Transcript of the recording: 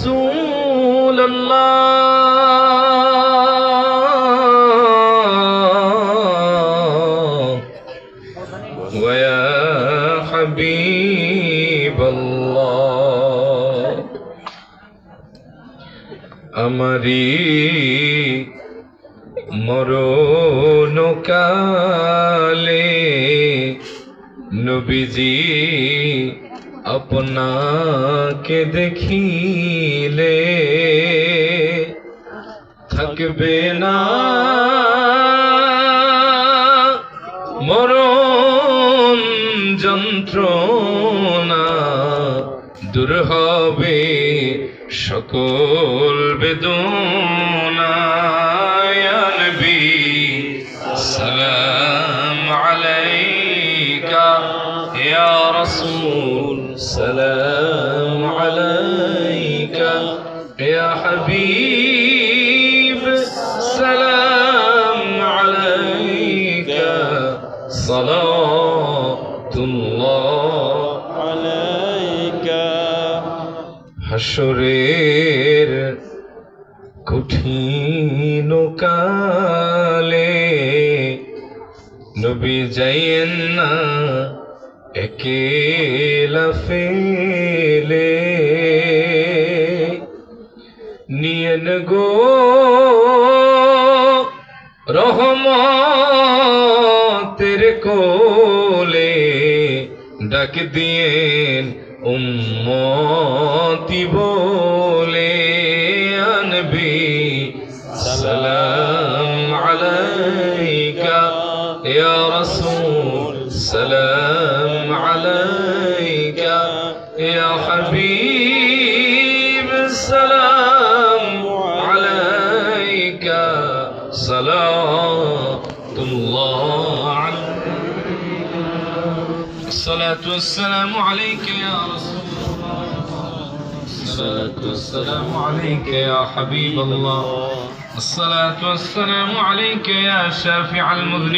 رسول الله ويا حبيب الله আমারি মরণকালে নবীজি আপনাকে দেখিলে থাকবে না মরণ যন্ত্রণা দূর হবে সকল বেদনা ইয়া নবী সালাম আলাইকা ইয়া রাসূল সালাম আলাইকা ইয়া হাবিব সালাম আলাইকা সালাতুল্লাহ আলাইকা হাসরের কঠিন কালে নবী যাইয়েন না একেলা ফেলে নিয়েন গো রহমতের কোলে ডাক দিয়েন উম্মতি বলে নবী সালাম আলাইকা ইয়া রাসূল সালাম আলাইকা ইয়া হাবিব সালাম আলাইকা সালাতুল্লাহ আলাইকা الصلاة والسلام عليك يا رسول الله الصلاة والسلام عليك يا حبيب الله الصلاة والسلام عليك يا شافع المذنبين